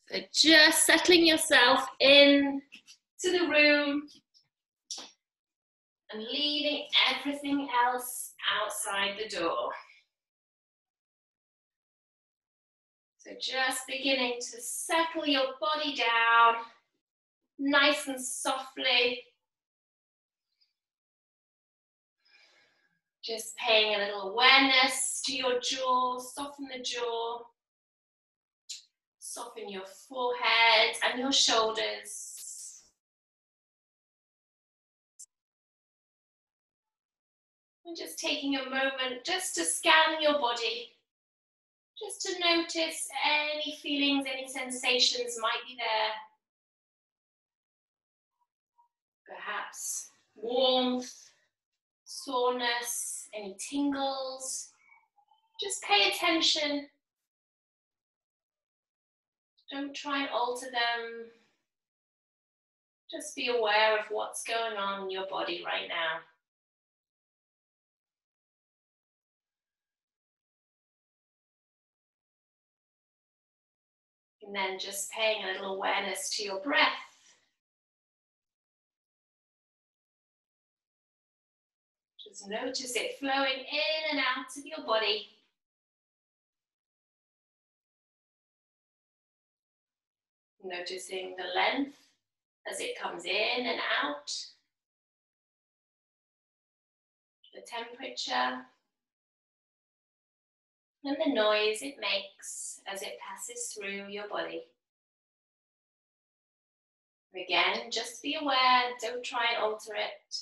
So just settling yourself in to the room and leaving everything else outside the door. So just beginning to settle your body down nice and softly. Just paying a little awareness to your jaw, soften the jaw. Soften your forehead and your shoulders. And just taking a moment just to scan your body. Just to notice any feelings, any sensations might be there. Perhaps warmth, soreness, any tingles. Just pay attention. Don't try and alter them. Just be aware of what's going on in your body right now. And then just paying a little awareness to your breath. Just notice it flowing in and out of your body. Noticing the length as it comes in and out. The temperature. And the noise it makes as it passes through your body. Again, just be aware, don't try and alter it.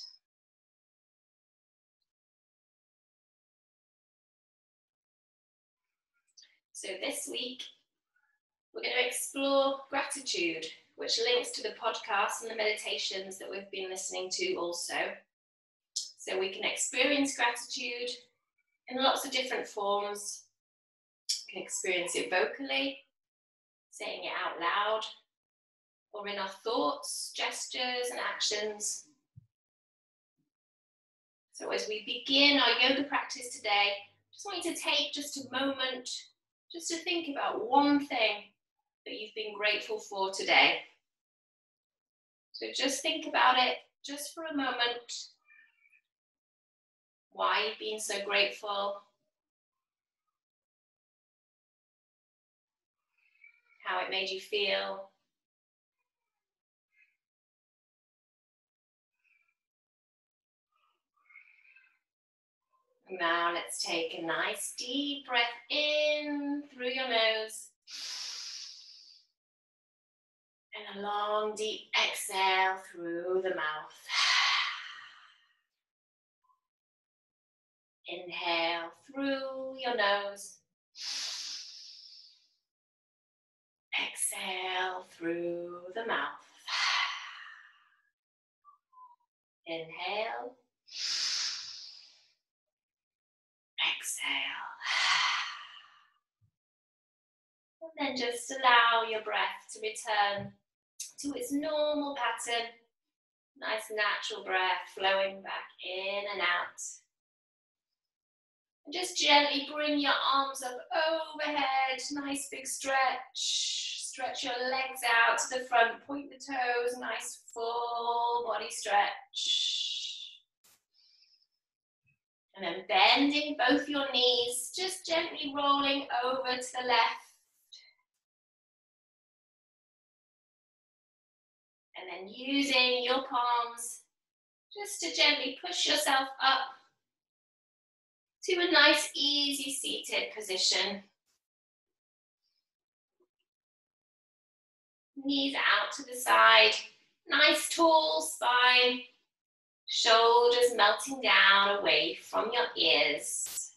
So this week, we're going to explore gratitude, which links to the podcasts and the meditations that we've been listening to also. So we can experience gratitude in lots of different forms. We can experience it vocally, saying it out loud, or in our thoughts, gestures, and actions. So as we begin our yoga practice today, I just want you to take just a moment just to think about one thing that you've been grateful for today. So just think about it just for a moment. Why you've been so grateful. How it made you feel. Now let's take a nice deep breath in through your nose. And a long deep exhale through the mouth. Inhale through your nose. Exhale through the mouth. Inhale. Exhale. And then just allow your breath to return to its normal pattern. Nice natural breath flowing back in and out. And just gently bring your arms up overhead. Nice big stretch. Stretch your legs out to the front. Point the toes. Nice full body stretch. And then bending both your knees. Just gently rolling over to the left. And then using your palms just to gently push yourself up to a nice, easy seated position. Knees out to the side. Nice tall spine. Shoulders melting down away from your ears.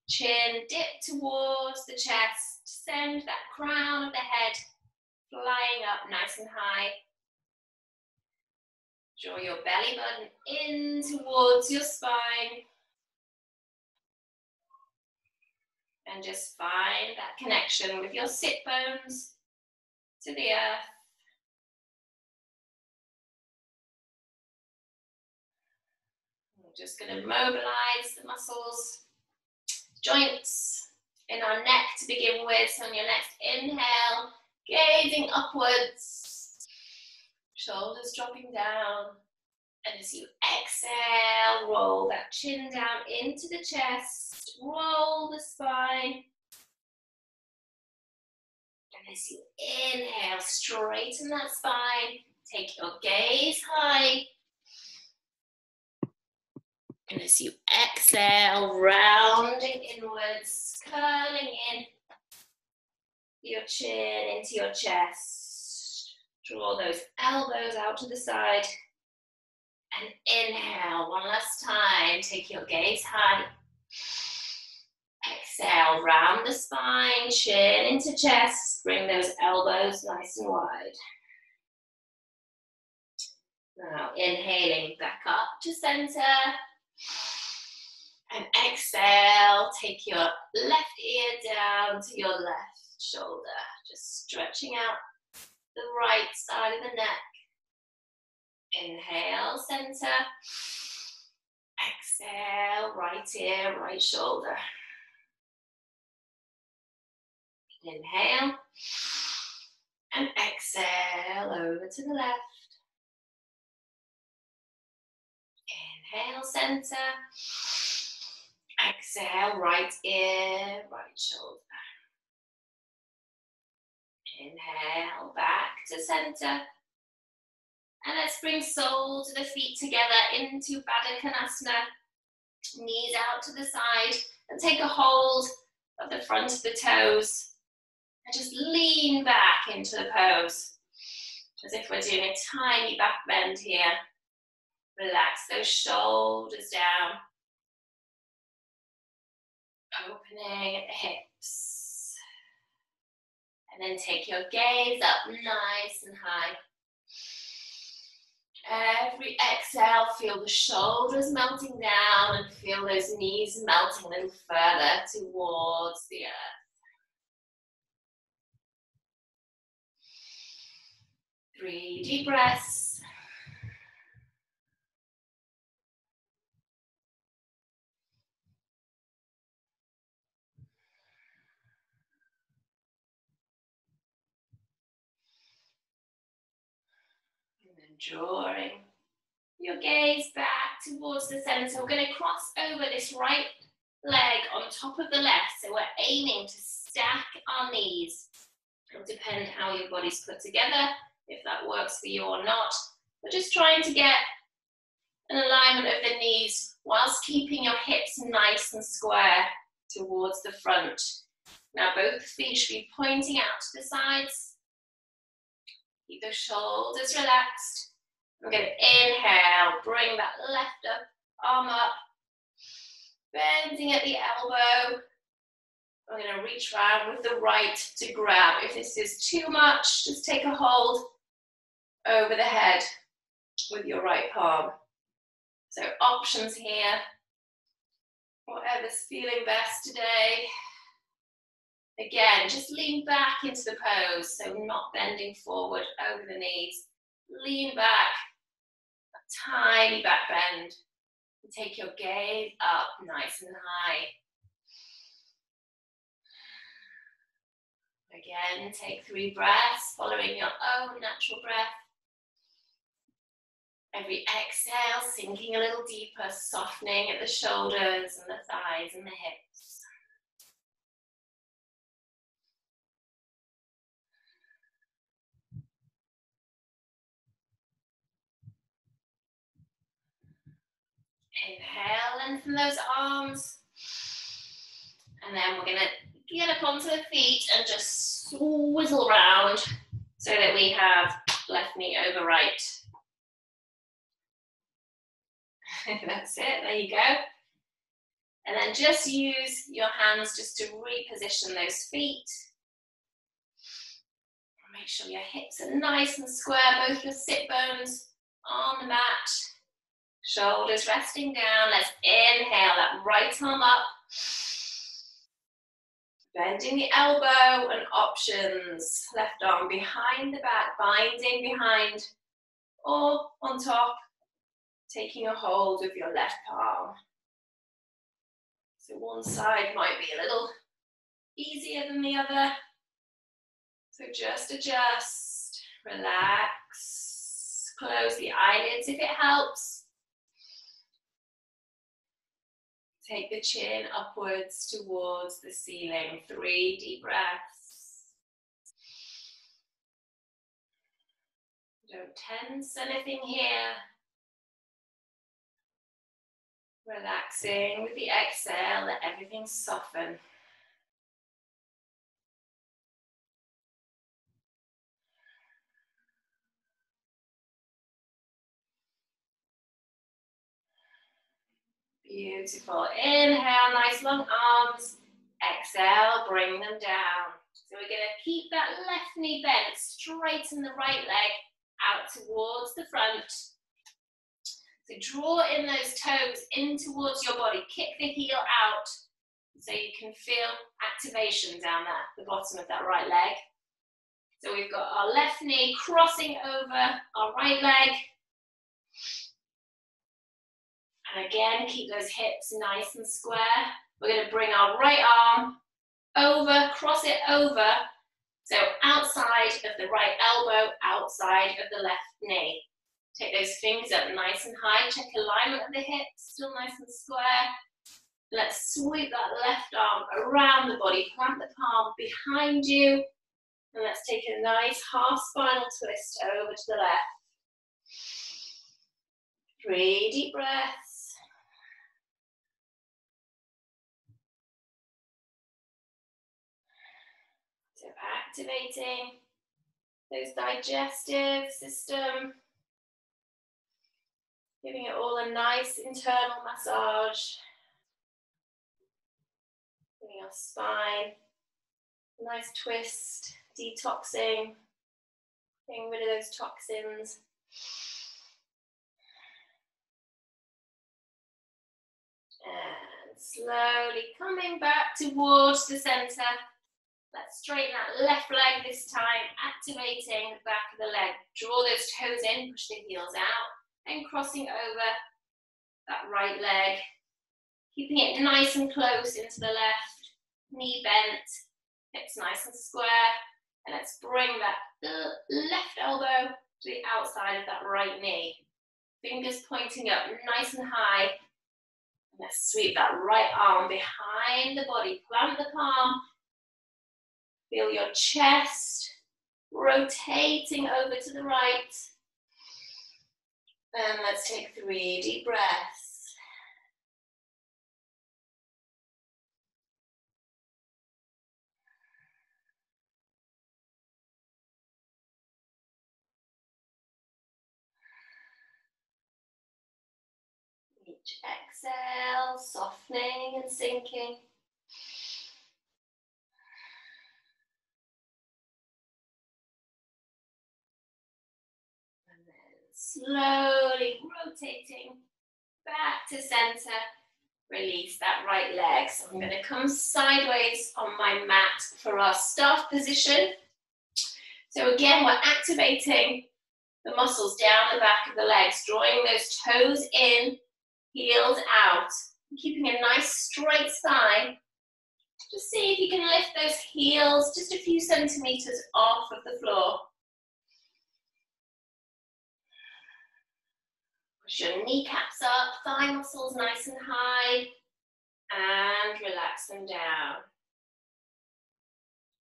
Chin dip towards the chest. Send that crown of the head flying up nice and high. Draw your belly button in towards your spine. And just find that connection with your sit bones to the earth. We're just going to mobilize the muscles, joints, in our neck to begin with. So on your next inhale, gazing upwards, shoulders dropping down. And as you exhale, roll that chin down into the chest, roll the spine. And as you inhale, straighten that spine, take your gaze high. And as you exhale, rounding inwards, curling in your chin into your chest. Draw those elbows out to the side. And inhale, one last time. Take your gaze high. Exhale, round the spine, chin into chest. Bring those elbows nice and wide. Now, inhaling back up to center. And exhale, take your left ear down to your left shoulder. Just stretching out the right side of the neck. Inhale, center. Exhale, right ear, right shoulder. Inhale. And exhale, over to the left. Inhale, center. Exhale, right ear, right shoulder. Inhale, back to center. And let's bring soul to the feet together into Baddha Konasana. Knees out to the side and take a hold of the front of the toes. And just lean back into the pose. As if we're doing a tiny back bend here. Relax those shoulders down. Opening at the hips. And then take your gaze up nice and high. Every exhale, feel the shoulders melting down and feel those knees melting a little further towards the earth. 3 deep breaths. And then drawing your gaze back towards the center. We're going to cross over this right leg on top of the left. So we're aiming to stack our knees. It'll depend how your body's put together, if that works for you or not. We're just trying to get an alignment of the knees whilst keeping your hips nice and square towards the front. Now both feet should be pointing out to the sides. Keep the shoulders relaxed. We're going to inhale, bring that left arm up, bending at the elbow. We're going to reach around with the right to grab. If this is too much, just take a hold over the head with your right palm. So options here, whatever's feeling best today. Again, just lean back into the pose, so not bending forward over the knees. Lean back, a tiny back bend. And take your gaze up nice and high. Again, take 3 breaths, following your own natural breath. Every exhale, sinking a little deeper, softening at the shoulders and the thighs and the hips. Inhale, lengthen those arms. And then we're going to get up onto the feet and just swizzle around so that we have left knee over right. That's it, there you go. And then just use your hands just to reposition those feet. Make sure your hips are nice and square, both your sit bones on the mat. Shoulders resting down. Let's inhale that right arm up. Bending the elbow and options. Left arm behind the back, binding behind or on top. Taking a hold of your left palm. So one side might be a little easier than the other. So just adjust, relax, close the eyelids if it helps. Take the chin upwards towards the ceiling. 3 deep breaths. Don't tense anything here. Relaxing with the exhale, let everything soften. Beautiful. Inhale, nice long arms. Exhale, bring them down. So we're going to keep that left knee bent, straighten the right leg out towards the front. So draw in those toes in towards your body. Kick the heel out so you can feel activation down the bottom of that right leg. So we've got our left knee crossing over our right leg. And again, keep those hips nice and square. We're going to bring our right arm over, cross it over. So outside of the right elbow, outside of the left knee. Take those fingers up nice and high. Check alignment of the hips, still nice and square. Let's sweep that left arm around the body. Plant the palm behind you. And let's take a nice half spinal twist over to the left. 3 deep breaths. So activating those digestive system. Giving it all a nice internal massage. Giving our spine a nice twist, detoxing, getting rid of those toxins. And slowly coming back towards the center. Let's straighten that left leg this time, activating the back of the leg. Draw those toes in, push the heels out. And crossing over that right leg, keeping it nice and close into the left, knee bent, hips nice and square, and let's bring that left elbow to the outside of that right knee. Fingers pointing up nice and high, and let's sweep that right arm behind the body, plant the palm, feel your chest rotating over to the right. And let's take 3 deep breaths. Each exhale, softening and sinking. And then slowly rotating back to center. Release that right leg. So I'm going to come sideways on my mat for our staff position. So again, we're activating the muscles down the back of the legs, drawing those toes in, heels out, keeping a nice straight spine. Just see if you can lift those heels just a few centimeters off of the floor. Push your kneecaps up, thigh muscles nice and high, and relax them down.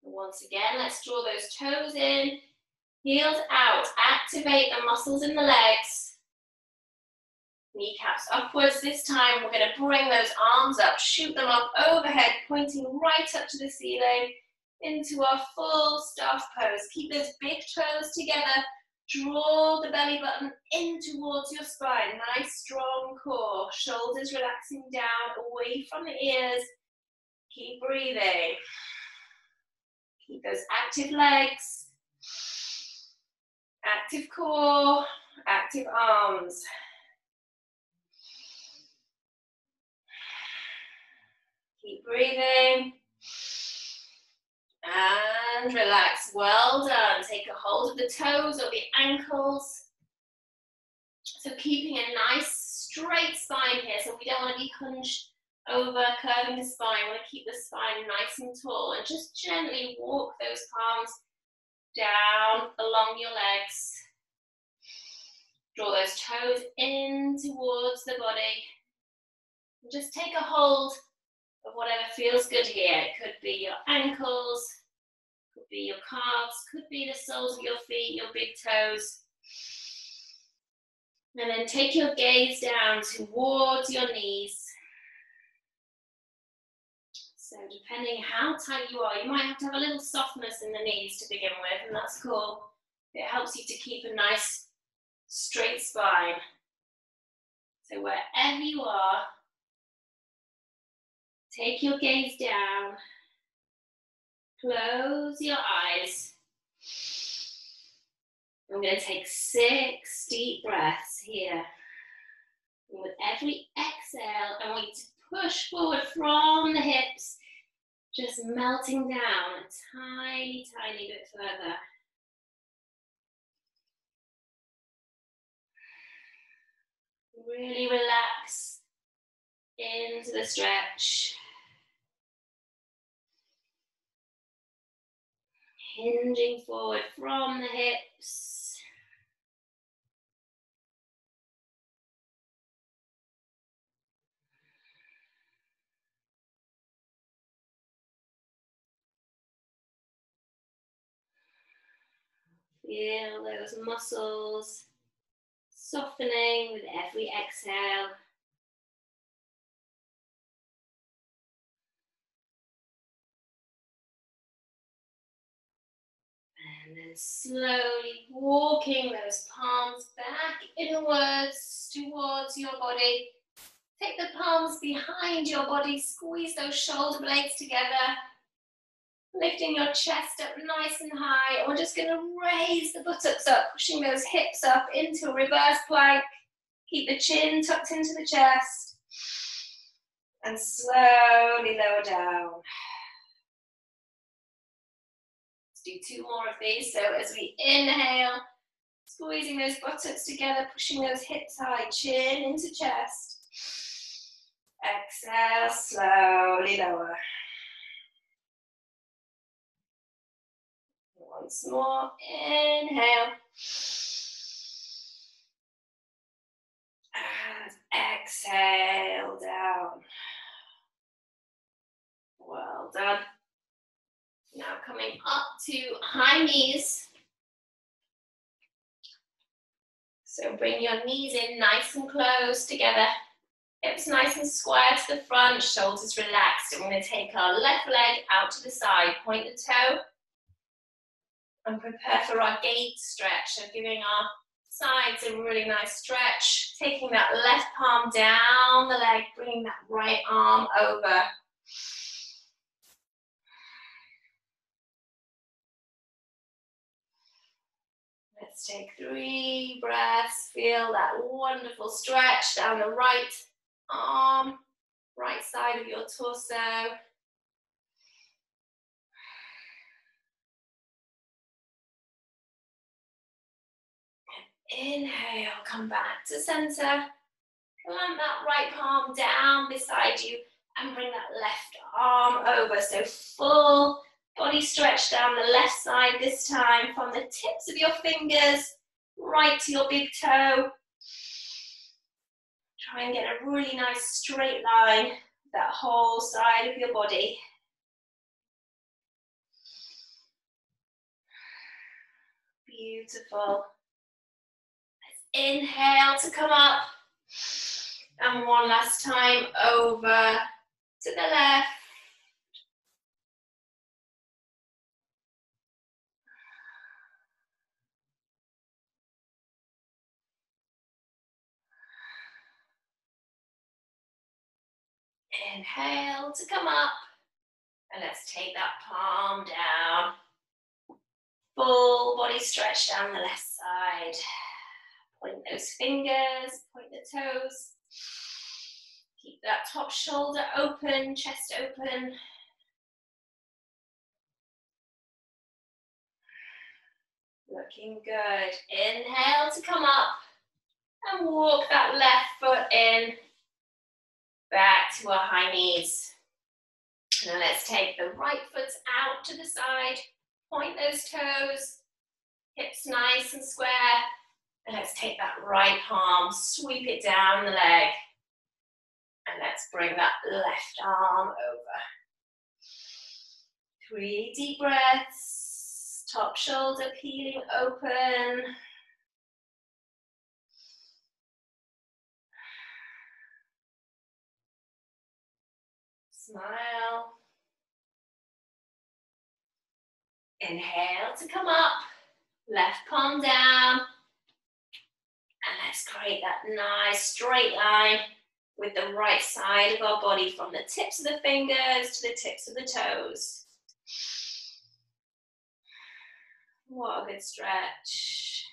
And once again, let's draw those toes in, heels out, activate the muscles in the legs. Kneecaps upwards. This time we're going to bring those arms up, shoot them up overhead, pointing right up to the ceiling, into our full staff pose. Keep those big toes together. Draw the belly button in towards your spine. Nice strong core. Shoulders relaxing down, away from the ears. Keep breathing. Keep those active legs. Active core. Active arms. Keep breathing. And relax. Well done. Take a hold of the toes or the ankles. So keeping a nice straight spine here. So we don't want to be hunched over, curving the spine. You want to keep the spine nice and tall and just gently walk those palms down along your legs. Draw those toes in towards the body. And just take a hold of whatever feels good here. It could be your ankles, could be your calves, could be the soles of your feet, your big toes. And then take your gaze down towards your knees. So depending how tight you are, you might have to have a little softness in the knees to begin with, and that's cool. It helps you to keep a nice straight spine. So wherever you are, take your gaze down, close your eyes. I'm going to take 6 deep breaths here. And with every exhale, I want you to push forward from the hips, just melting down a tiny, tiny bit further. Really relax into the stretch. Hinging forward from the hips. Feel those muscles softening with every exhale. And then slowly walking those palms back inwards towards your body. Take the palms behind your body, squeeze those shoulder blades together. Lifting your chest up nice and high. And we're just going to raise the buttocks up, pushing those hips up into a reverse plank. Keep the chin tucked into the chest. And slowly lower down. Let's do 2 more of these. So as we inhale, squeezing those buttocks together, pushing those hips high, chin into chest. Exhale, slowly lower. Once more, inhale. And exhale down. Well done. Now coming up to high knees. So bring your knees in nice and close together. Hips nice and square to the front, shoulders relaxed. And we're going to take our left leg out to the side, point the toe. And prepare for our gate stretch, so giving our sides a really nice stretch, taking that left palm down the leg, bringing that right arm over. Let's take 3 breaths, feel that wonderful stretch down the right arm, right side of your torso. Inhale, come back to center. Plant that right palm down beside you and bring that left arm over. So full body stretch down the left side this time from the tips of your fingers right to your big toe. Try and get a really nice straight line that whole side of your body. Beautiful. Inhale to come up, and one last time over to the left. Inhale to come up, and let's take that palm down. Full body stretch down the left side. Point those fingers, point the toes. Keep that top shoulder open, chest open. Looking good. Inhale to come up and walk that left foot in. Back to our high knees. Now let's take the right foot out to the side, point those toes, hips nice and square, and let's take that right palm, sweep it down the leg, and let's bring that left arm over. 3 deep breaths, top shoulder peeling open. Smile. Inhale to come up, left palm down, and let's create that nice straight line with the right side of our body from the tips of the fingers to the tips of the toes. What a good stretch.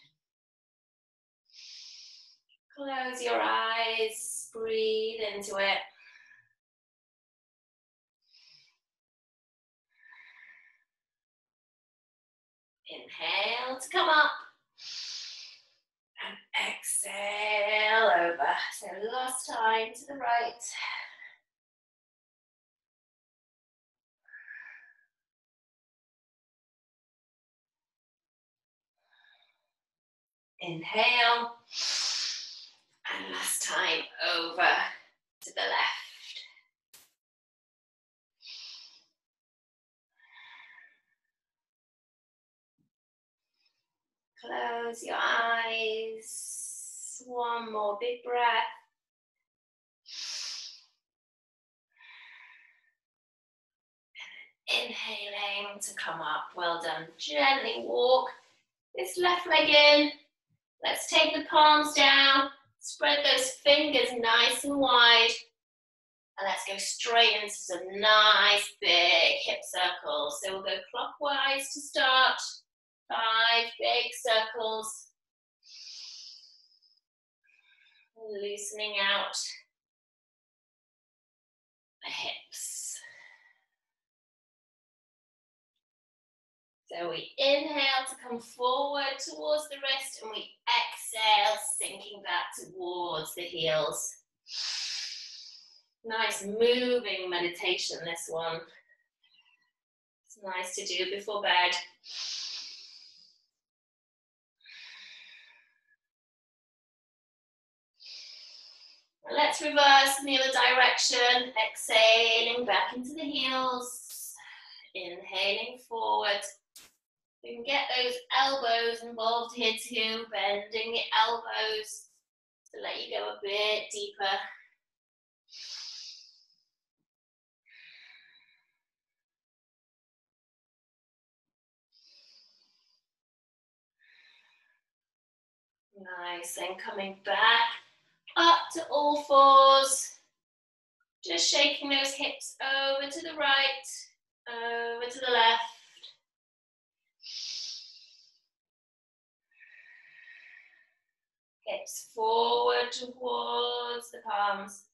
Close your eyes, breathe into it. Inhale to come up. And exhale over. So last time to the right. Inhale. And last time over to the left. Close your eyes. One more big breath. Inhaling to come up. Well done. Gently walk this left leg in. Let's take the palms down. Spread those fingers nice and wide. And let's go straight into some nice big hip circles. So we'll go clockwise to start. 5 big circles. Loosening out the hips. So we inhale to come forward towards the wrist and we exhale, sinking back towards the heels. Nice moving meditation, this one. It's nice to do before bed. Let's reverse in the other direction, exhaling back into the heels, inhaling forward. You can get those elbows involved here too, bending the elbows to let you go a bit deeper. Nice, and coming back up to all fours. Just shaking those hips over to the right, over to the left. Hips forward towards the palms.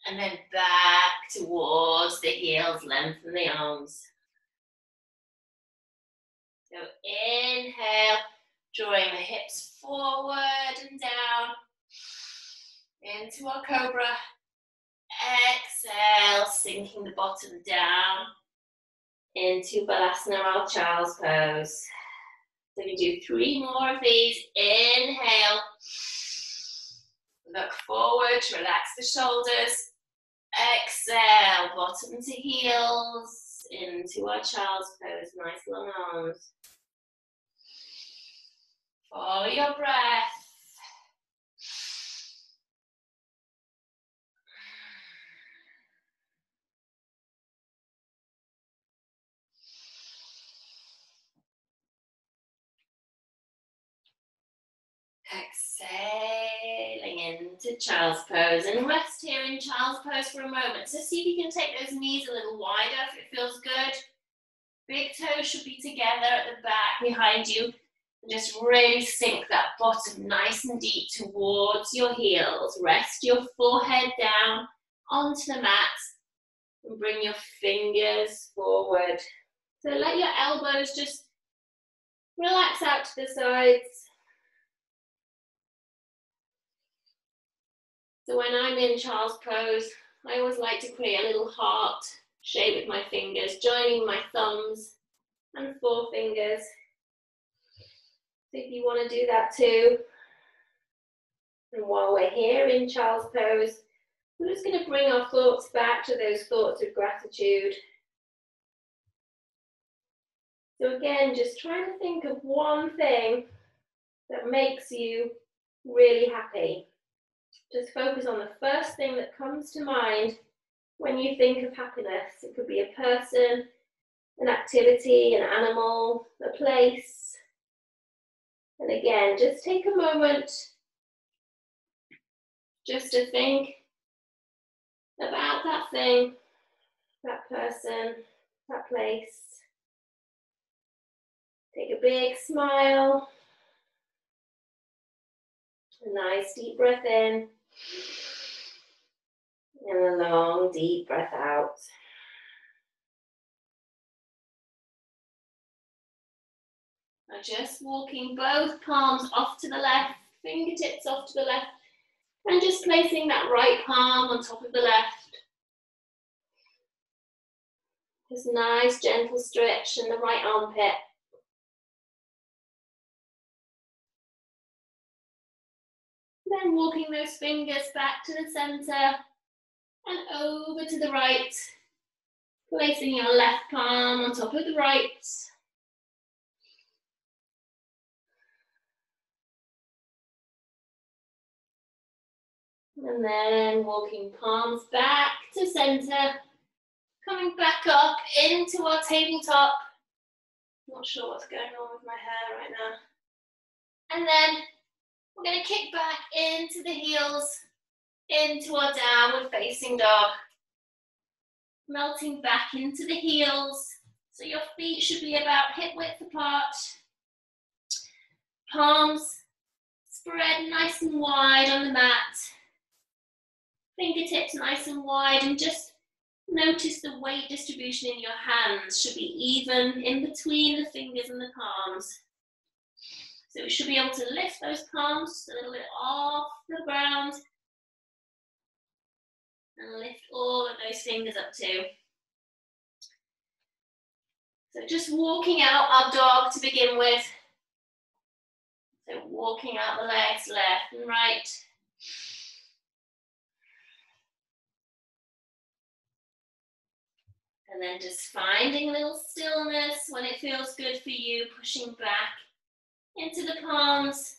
And then back towards the heels, lengthen the arms. So inhale, drawing the hips forward and down into our cobra. Exhale, sinking the bottom down into Balasana or Child's Pose. So we do 3 more of these. Inhale, look forward, relax the shoulders. Exhale, bottom to heels into our Child's Pose. Nice long arms. Follow your breath. Exhaling into Child's Pose, and rest here in Child's Pose for a moment. So see if you can take those knees a little wider if it feels good. Big toes should be together at the back behind you. And just really sink that bottom nice and deep towards your heels. Rest your forehead down onto the mat and bring your fingers forward. So let your elbows just relax out to the sides. So when I'm in child's pose, I always like to create a little heart shape with my fingers, joining my thumbs and forefingers. So if you want to do that too. And while we're here in child's pose, we're just going to bring our thoughts back to those thoughts of gratitude. So again, just trying to think of one thing that makes you really happy. Just focus on the first thing that comes to mind when you think of happiness. It could be a person, an activity, an animal, a place. And again, just take a moment just to think about that thing, that person, that place. Take a big smile. A nice deep breath in. And a long deep breath out. Now just walking both palms off to the left, fingertips off to the left, and just placing that right palm on top of the left. Just nice gentle stretch in the right armpit. Then walking those fingers back to the center and over to the right, placing your left palm on top of the right. And then walking palms back to center, coming back up into our tabletop. Not sure what's going on with my hair right now. And then we're going to kick back into the heels, into our downward facing dog. Melting back into the heels, so your feet should be about hip width apart. Palms spread nice and wide on the mat. Fingertips nice and wide, and just notice the weight distribution in your hands should be even in between the fingers and the palms. So we should be able to lift those palms just a little bit off the ground and lift all of those fingers up too. So just walking out our dog to begin with. So walking out the legs left and right. And then just finding a little stillness when it feels good for you, pushing back into the palms,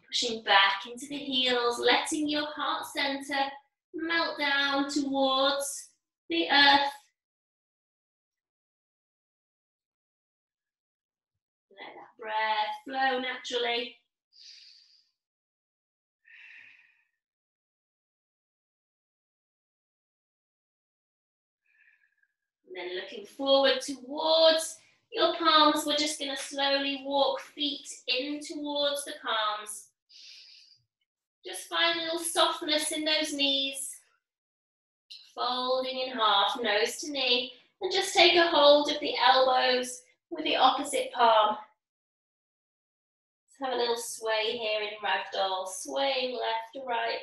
pushing back into the heels, letting your heart center melt down towards the earth. Let that breath flow naturally. And then looking forward towards your palms, we're just going to slowly walk feet in towards the palms. Just find a little softness in those knees. Folding in half, nose to knee. And just take a hold of the elbows with the opposite palm. Let's have a little sway here in ragdoll, swaying left to right.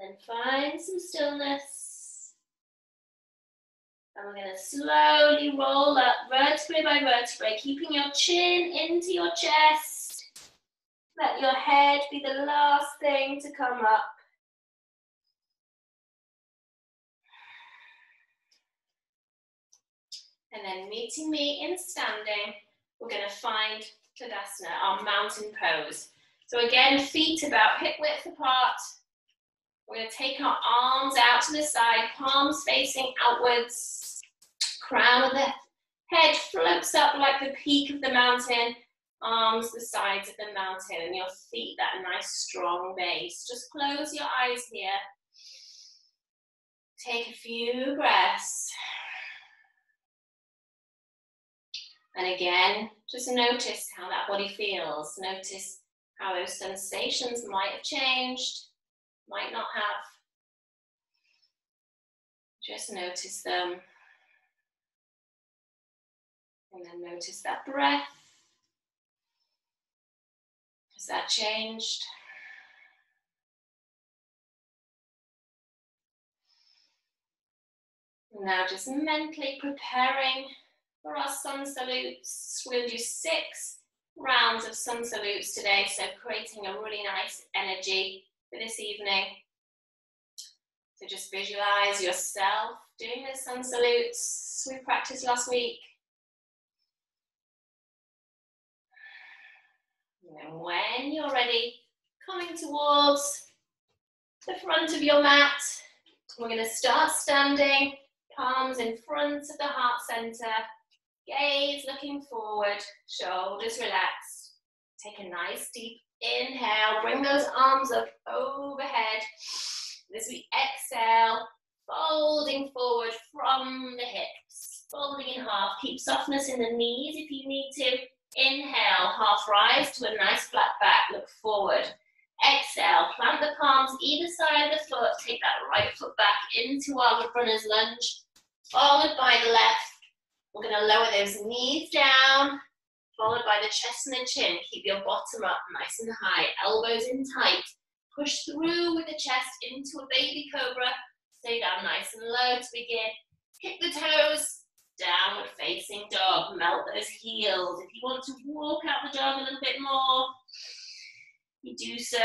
And then find some stillness. And we're going to slowly roll up vertebrae by vertebrae, keeping your chin into your chest. Let your head be the last thing to come up. And then meeting me in standing, we're going to find Tadasana, our mountain pose. So again, feet about hip width apart. We're going to take our arms out to the side, palms facing outwards. Crown of the head floats up like the peak of the mountain. Arms the sides of the mountain, and your feet that nice strong base. Just close your eyes here. Take a few breaths. And again, just notice how that body feels. Notice how those sensations might have changed, might not have. Just notice them. And then notice that breath. Has that changed? Now just mentally preparing for our sun salutes. We'll do 6 rounds of sun salutes today, so creating a really nice energy for this evening. So just visualize yourself doing the sun salutes we practiced last week. And when you're ready, coming towards the front of your mat, we're going to start standing, palms in front of the heart center, gaze looking forward, shoulders relaxed. Take a nice deep inhale, bring those arms up overhead. As we exhale, folding forward from the hips, folding in half. Keep softness in the knees if you need to. Inhale, half rise to a nice flat back, look forward. Exhale, plant the palms either side of the foot, take that right foot back into our runner's lunge, followed by the left. We're going to lower those knees down, followed by the chest and the chin. Keep your bottom up nice and high, elbows in tight. Push through with the chest into a baby cobra. Stay down nice and low to begin. Kick the toes, downward facing dog. Melt those heels. If you want to walk out the dog a little bit more, you do so.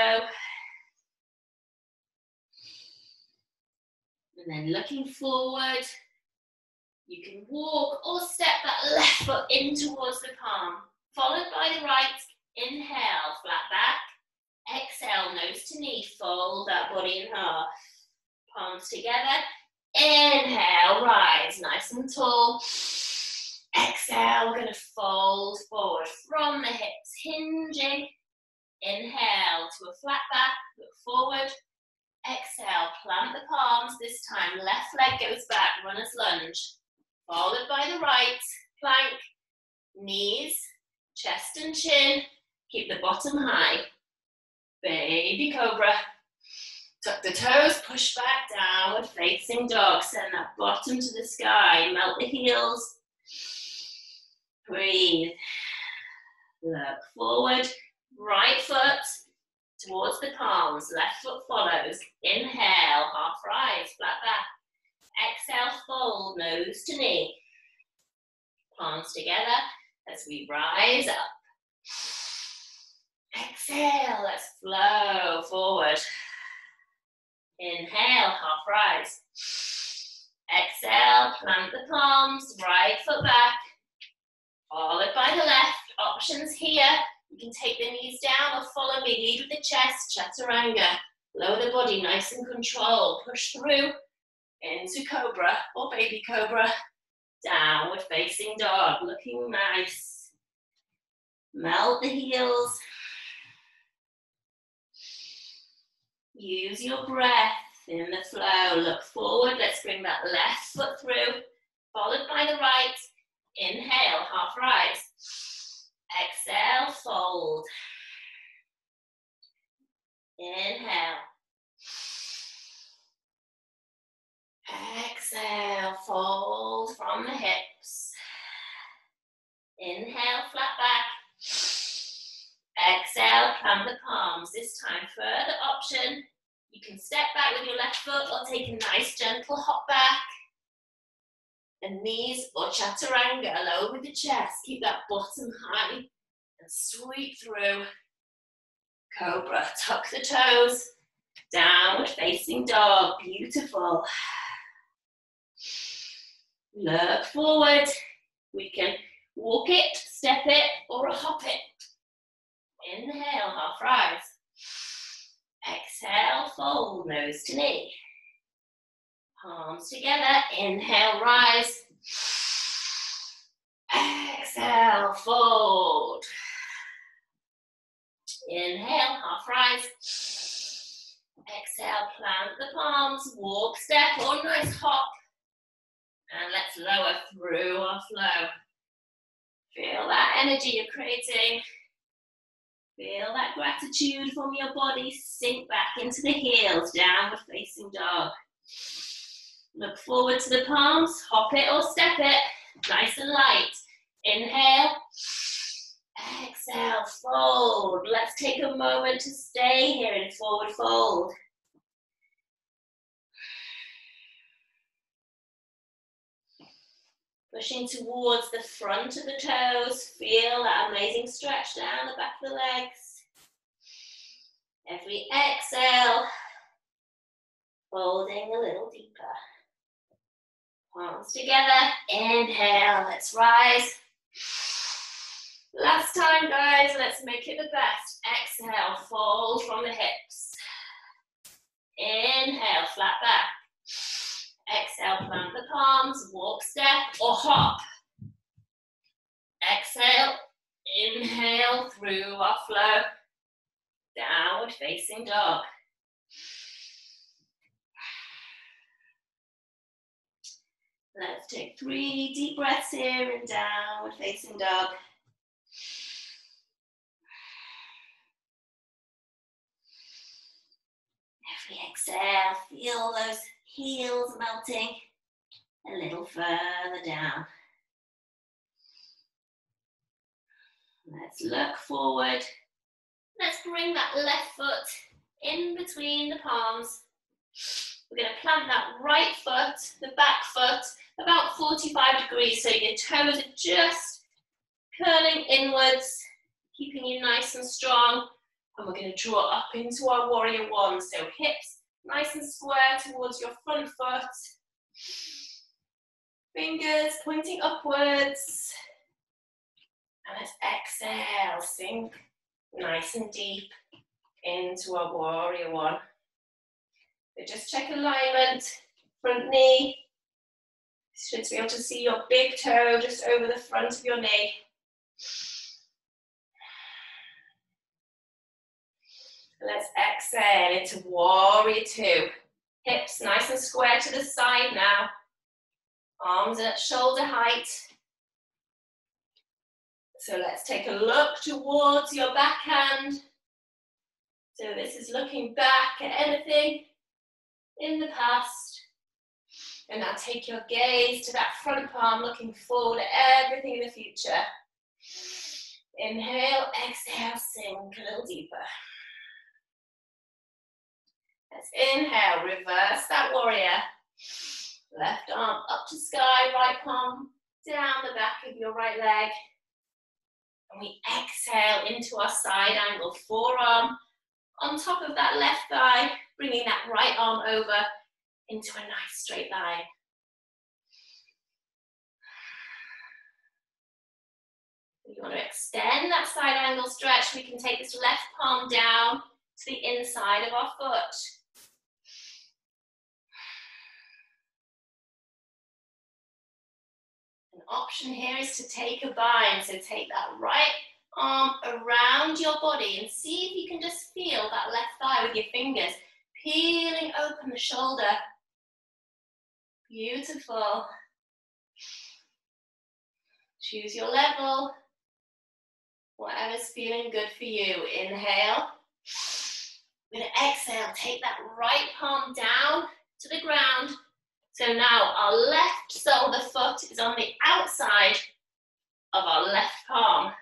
And then looking forward, you can walk or step that left foot in towards the palm, followed by the right. Inhale, flat back. Exhale, nose to knee, fold that body in half. Palms together. Inhale, rise nice and tall. Exhale, we're going to fold forward from the hips, hinging. Inhale to a flat back, look forward. Exhale, plant the palms. This time, left leg goes back, runner's lunge. Followed by the right, plank, knees, chest and chin. Keep the bottom high. Baby cobra. Tuck the toes, push back, downward facing dog. Send that bottom to the sky. Melt the heels. Breathe. Look forward. Right foot towards the palms. Left foot follows. Inhale, half rise, flat back. Exhale, fold, nose to knee. Palms together as we rise up. Exhale, let's flow forward. Inhale, half rise. Exhale, plant the palms, right foot back. Followed by the left. Options here. You can take the knees down or follow me. Lead with the chest, chaturanga. Lower the body, nice and controlled. Push through into cobra or baby cobra. Downward facing dog, looking nice. Melt the heels. Use your breath in the flow. Look forward. Let's bring that left foot through, followed by the right. Inhale, half rise. Exhale, fold. Inhale. Exhale, fold from the hips. Inhale, flat back. Exhale, plant the palms. This time, further option. You can step back with your left foot or take a nice gentle hop back. And knees or chaturanga, lower with the chest. Keep that bottom high and sweep through. Cobra, tuck the toes. Downward facing dog, beautiful. Look forward. We can walk it, step it, or hop it. Inhale, half rise. Exhale, fold, nose to knee. Palms together, inhale, rise. Exhale, fold. Inhale, half rise. Exhale, plant the palms, walk, step, or nice hop. And let's lower through our flow. Feel that energy you're creating. Feel that gratitude from your body. Sink back into the heels, downward facing dog. Look forward to the palms, hop it or step it, nice and light. Inhale. Exhale, fold. Let's take a moment to stay here in forward fold. Pushing towards the front of the toes. Feel that amazing stretch down the back of the legs. Every exhale, folding a little deeper. Palms together. Inhale, let's rise. Last time, guys, let's make it the best. Exhale, fold from the hips. Inhale, flat back. Exhale, plant the palms, walk, step, or hop. Exhale, inhale through our flow. Downward facing dog. Let's take 3 deep breaths here in downward facing dog. Every exhale, feel those heels melting a little further down. Let's look forward. Let's bring that left foot in between the palms. We're going to plant that right foot, the back foot, about 45 degrees, so your toes are just curling inwards, keeping you nice and strong. And we're going to draw up into our warrior one, so hips nice and square towards your front foot. Fingers pointing upwards. And let's exhale, sink nice and deep into our warrior one. So just check alignment, front knee. You should be able to see your big toe just over the front of your knee. Let's exhale into warrior two. Hips nice and square to the side now. Arms at shoulder height. So let's take a look towards your backhand. So this is looking back at anything in the past. And now take your gaze to that front palm, looking forward at everything in the future. Inhale, exhale, sink a little deeper. Let's inhale, reverse that warrior. Left arm up to sky, right palm down the back of your right leg. And we exhale into our side angle, forearm on top of that left thigh, bringing that right arm over into a nice straight line. If you want to extend that side angle stretch, we can take this left palm down to the inside of our foot. An option here is to take a bind, so take that right arm around your body and see if you can just feel that left thigh with your fingers, peeling open the shoulder. Beautiful. Choose your level, whatever's feeling good for you. Inhale. We're going to exhale, take that right palm down to the ground. So now our left sole of the foot is on the outside of our left palm.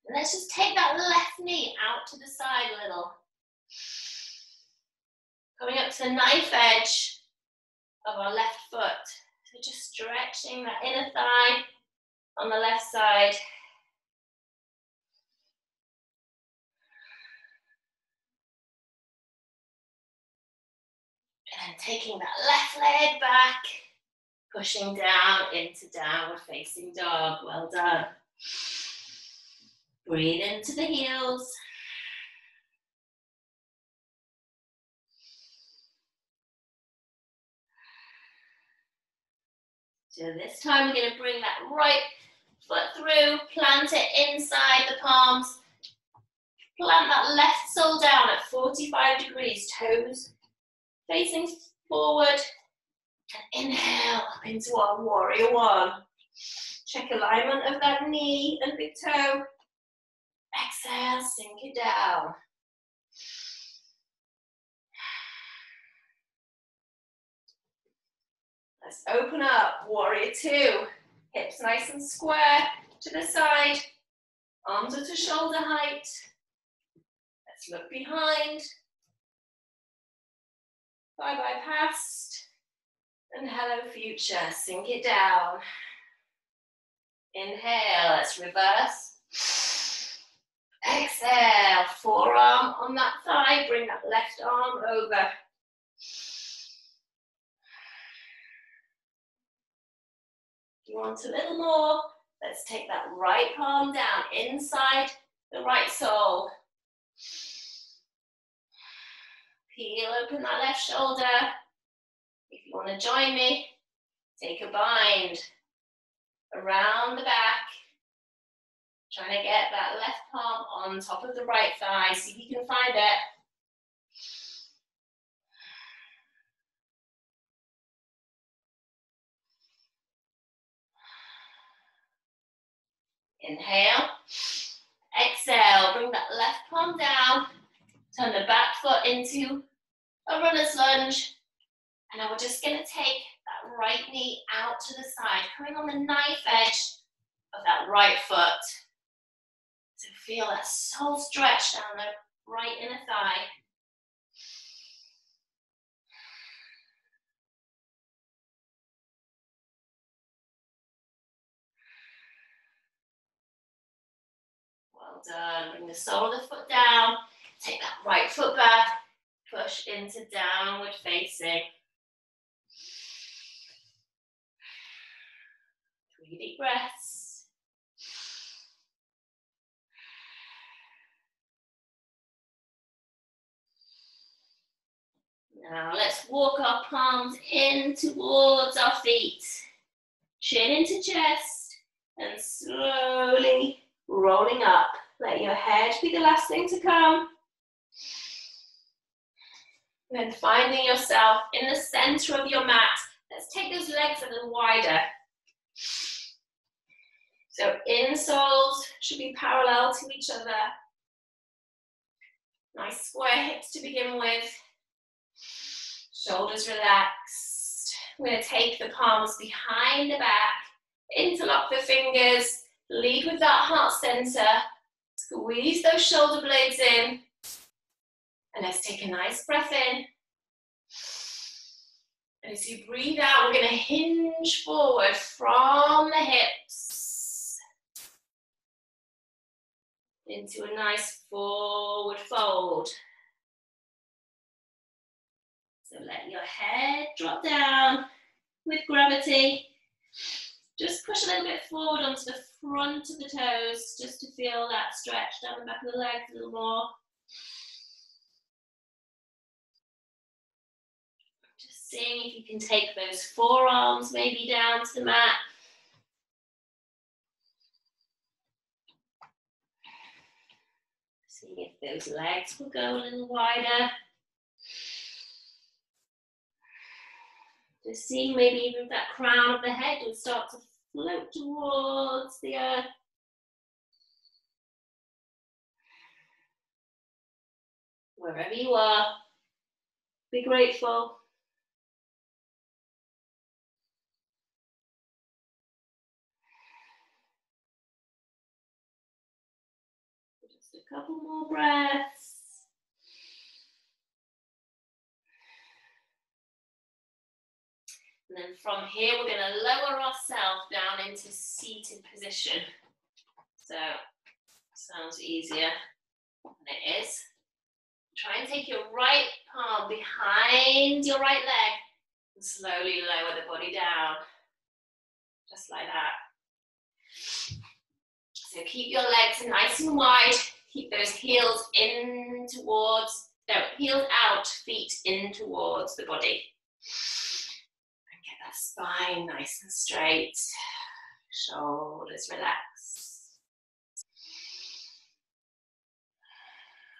And let's just take that left knee out to the side a little. Coming up to the knife edge of our left foot. So just stretching that inner thigh on the left side. And taking that left leg back, pushing down into downward facing dog. Well done. Breathe into the heels. So this time we're going to bring that right foot through, plant it inside the palms. Plant that left sole down at 45 degrees, toes facing forward. And inhale up into our warrior one. Check alignment of that knee and big toe. Exhale, sink it down. Let's open up, warrior two. Hips nice and square to the side. Arms are to shoulder height. Let's look behind. Bye-bye past. And hello future. Sink it down. Inhale, let's reverse. Exhale, forearm on that thigh. Bring that left arm over. If you want a little more, let's take that right palm down inside the right sole. Peel open that left shoulder. If you want to join me, take a bind around the back. Trying to get that left palm on top of the right thigh. See if you can find it. Inhale. Exhale. Bring that left palm down. Turn the back foot into a runner's lunge. And now we're just going to take that right knee out to the side, coming on the knife edge of that right foot. So feel that soul stretch down the right inner thigh. Well done. Bring the sole of the foot down. Take that right foot back. Push into downward facing. 3 deep breaths. Now let's walk our palms in towards our feet. Chin into chest and slowly rolling up. Let your head be the last thing to come. And then finding yourself in the center of your mat. Let's take those legs a little wider. So insoles should be parallel to each other. Nice square hips to begin with. Shoulders relaxed. We're going to take the palms behind the back, interlock the fingers, lead with that heart center, squeeze those shoulder blades in, and let's take a nice breath in. And as you breathe out, we're going to hinge forward from the hips into a nice forward fold. So let your head drop down with gravity. Just push a little bit forward onto the front of the toes, just to feel that stretch down the back of the legs a little more. Just seeing if you can take those forearms maybe down to the mat. Seeing if those legs will go a little wider. Just seeing maybe even if that crown of the head will start to float towards the earth. Wherever you are, be grateful. Just a couple more breaths. And then from here, we're going to lower ourselves down into seated position. So, sounds easier than it is. Try and take your right palm behind your right leg and slowly lower the body down. Just like that. So keep your legs nice and wide. Keep those heels in towards, no, heels out, feet in towards the body. Spine nice and straight, shoulders relaxed.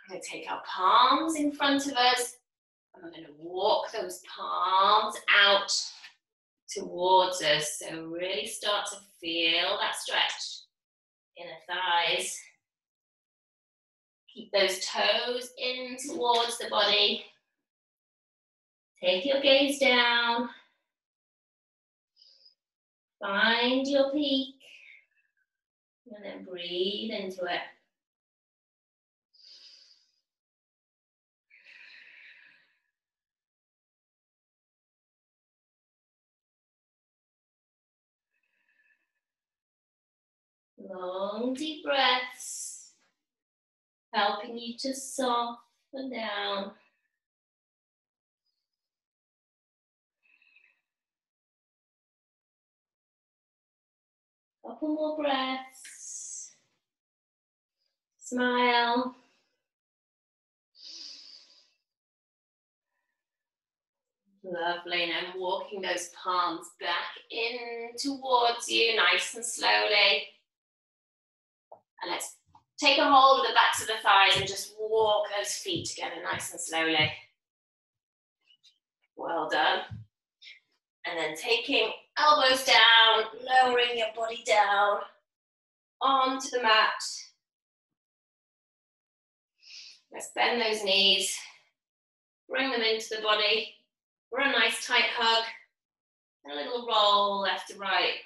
We're going to take our palms in front of us and we're going to walk those palms out towards us. So really start to feel that stretch in the thighs. Keep those toes in towards the body. Take your gaze down. Find your peak. And then breathe into it. Long deep breaths, helping you to soften down. Couple more breaths. Smile. Lovely, and I'm walking those palms back in towards you, nice and slowly. And let's take a hold of the backs of the thighs and just walk those feet together nice and slowly. Well done. And then taking elbows down, lowering your body down onto the mat. Let's bend those knees, bring them into the body for a nice tight hug, and a little roll left to right.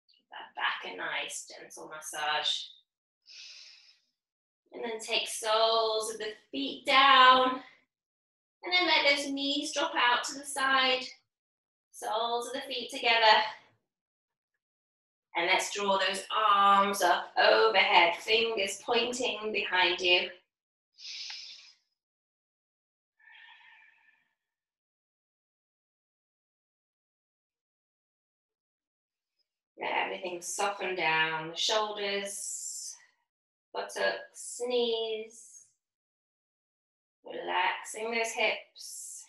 Give that back a nice gentle massage. And then take soles of the feet down, and then let those knees drop out to the side, soles of the feet together. And let's draw those arms up overhead, fingers pointing behind you. Let everything soften down, the shoulders, buttocks, knees. Relaxing those hips.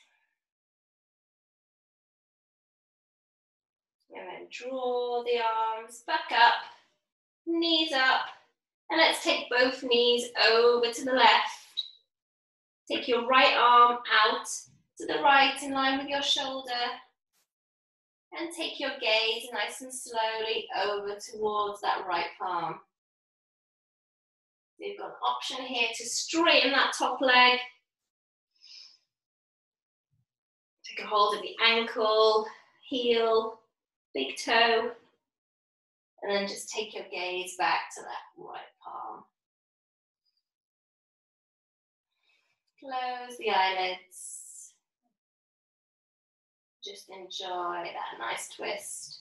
And then draw the arms back up, knees up. And let's take both knees over to the left. Take your right arm out to the right in line with your shoulder. And take your gaze nice and slowly over towards that right palm. So you've got an option here to straighten that top leg. Take a hold of the ankle, heel, big toe. And then just take your gaze back to that right palm. Close the eyelids. Just enjoy that nice twist.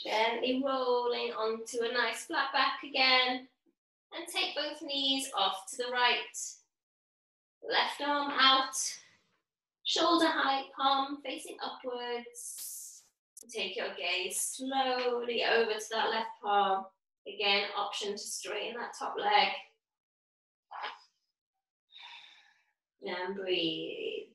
Gently rolling onto a nice flat back again. And take both knees off to the right. Left arm out. Shoulder height, palm facing upwards. Take your gaze slowly over to that left palm. Again, option to straighten that top leg. And breathe.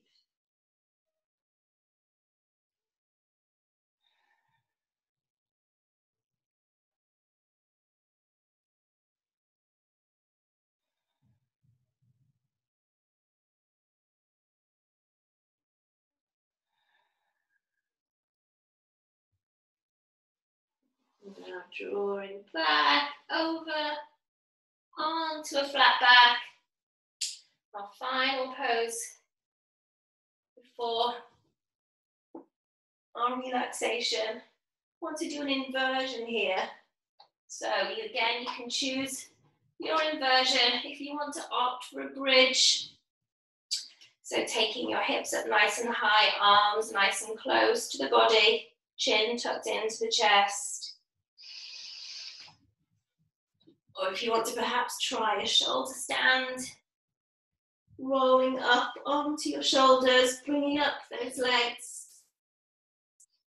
Now drawing back over onto a flat back. Our final pose before our relaxation. I want to do an inversion here. So again, you can choose your inversion if you want to opt for a bridge. So taking your hips up nice and high, arms nice and close to the body, chin tucked into the chest. Or if you want to perhaps try a shoulder stand, rolling up onto your shoulders, bringing up those legs.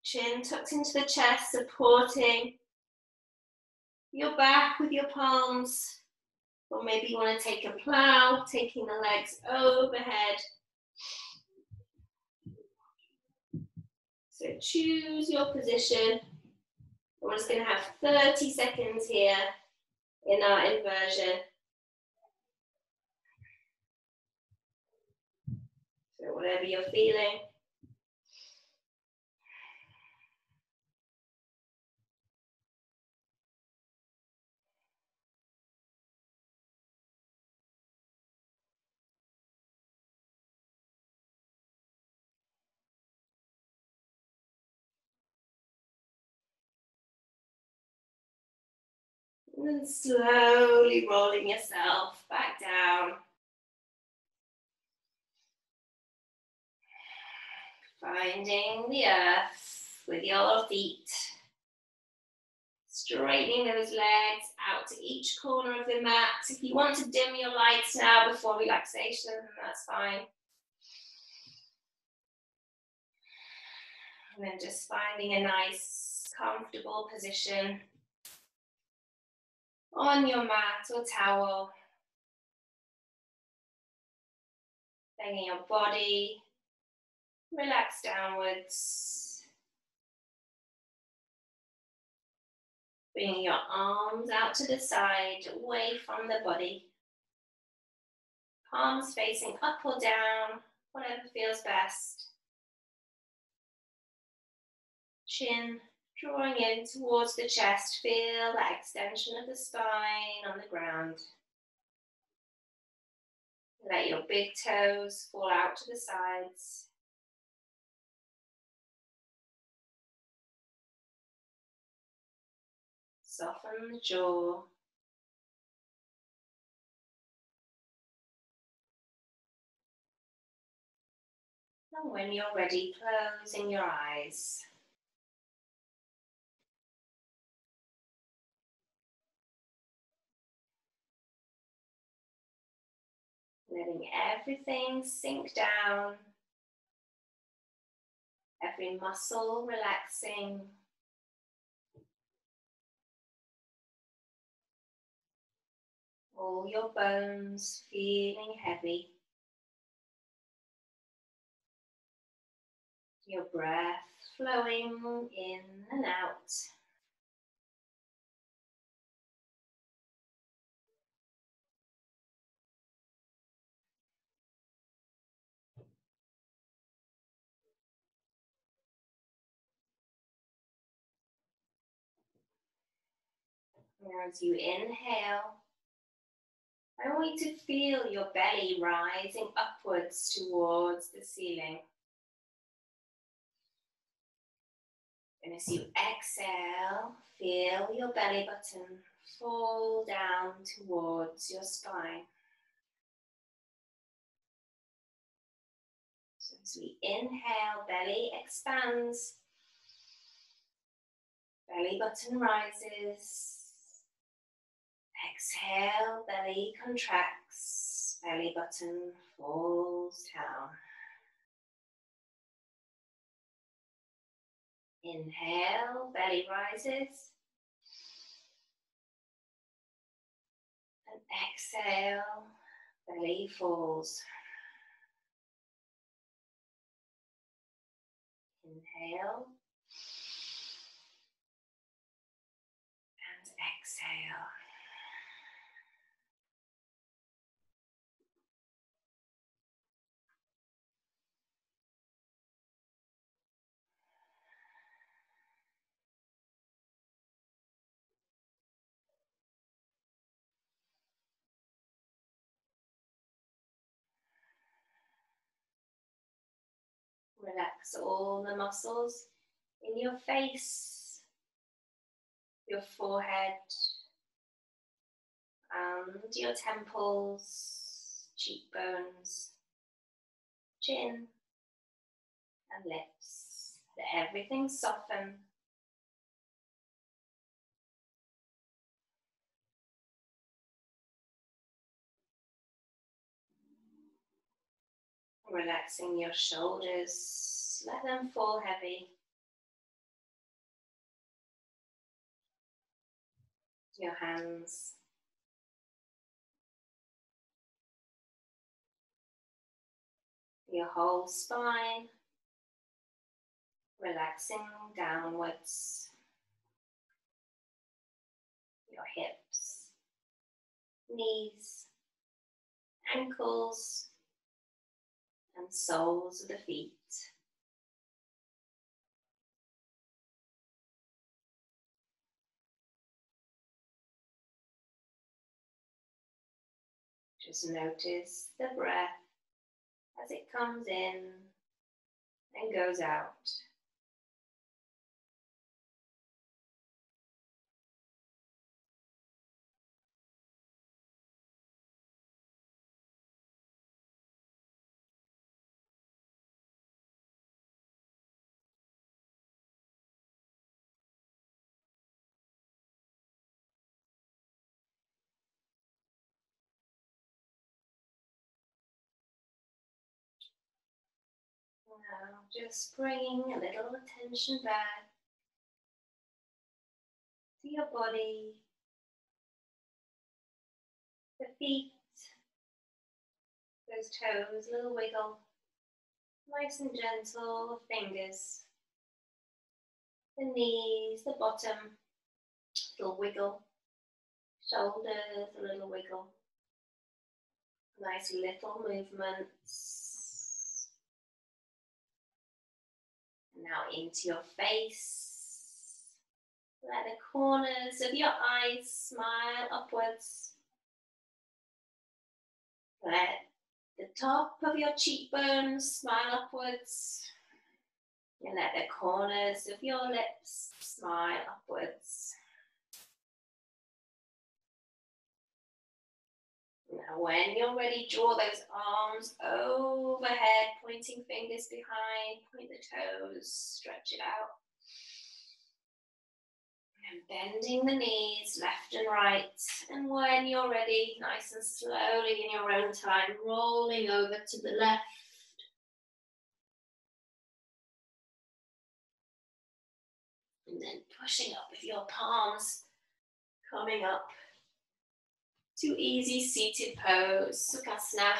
Chin tucked into the chest, supporting your back with your palms. Or maybe you want to take a plow, taking the legs overhead. So choose your position. We're just going to have 30 seconds here in our inversion. So whatever you're feeling, And then slowly rolling yourself back down. Finding the earth with your feet. Straightening those legs out to each corner of the mat. If you want to dim your lights now before relaxation, that's fine. And then just finding a nice, comfortable position on your mat or towel. Letting your body relax downwards. Bringing your arms out to the side, away from the body. Palms facing up or down, whatever feels best. Chin drawing in towards the chest. Feel that extension of the spine on the ground. Let your big toes fall out to the sides. Soften the jaw. And when you're ready, closing your eyes. Letting everything sink down. Every muscle relaxing. All your bones feeling heavy. Your breath flowing in and out. As you inhale, I want you to feel your belly rising upwards towards the ceiling. And as you exhale, feel your belly button fall down towards your spine. So as we inhale, belly expands, belly button rises. Exhale, belly contracts, belly button falls down. Inhale, belly rises. And exhale, belly falls. Inhale. And exhale. Relax all the muscles in your face, your forehead, and your temples, cheekbones, chin, and lips. Let everything soften. Relaxing your shoulders, let them fall heavy. Your hands. Your whole spine. Relaxing downwards. Your hips, knees, ankles, and soles of the feet. Just notice the breath as it comes in and goes out. Just bringing a little attention back to your body, the feet, those toes, a little wiggle, nice and gentle, fingers, the knees, the bottom, little wiggle, shoulders, a little wiggle, nice little movements. Now into your face. Let the corners of your eyes smile upwards. Let the top of your cheekbones smile upwards. And let the corners of your lips smile upwards. Now when you're ready, draw those arms overhead, pointing fingers behind, point the toes, stretch it out. And bending the knees left and right. And when you're ready, nice and slowly in your own time, rolling over to the left. And then pushing up with your palms, coming up to easy seated pose, Sukhasana.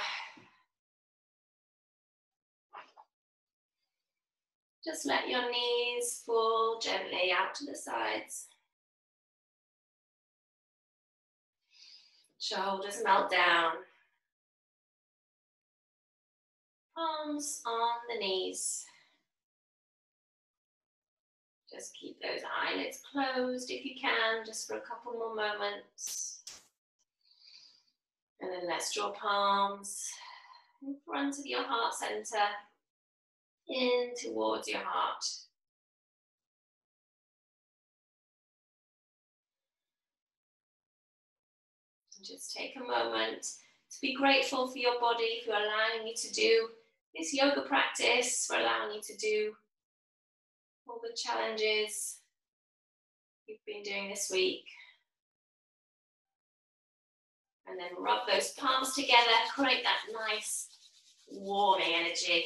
Just let your knees fall gently out to the sides. Shoulders melt down. Palms on the knees. Just keep those eyelids closed if you can, just for a couple more moments. And then let's draw palms in front of your heart center, in towards your heart. And just take a moment to be grateful for your body, for allowing you to do this yoga practice, for allowing you to do all the challenges you've been doing this week. And then rub those palms together, create that nice warming energy,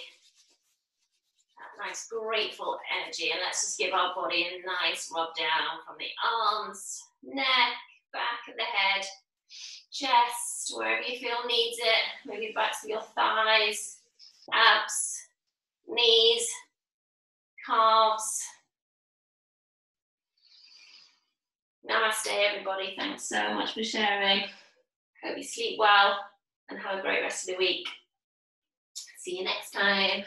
that nice grateful energy. And let's just give our body a nice rub down from the arms, neck, back of the head, chest, wherever you feel needs it. Maybe back to your thighs, abs, knees, calves. Namaste, everybody. Thanks so much for sharing. Hope you sleep well and have a great rest of the week. See you next time.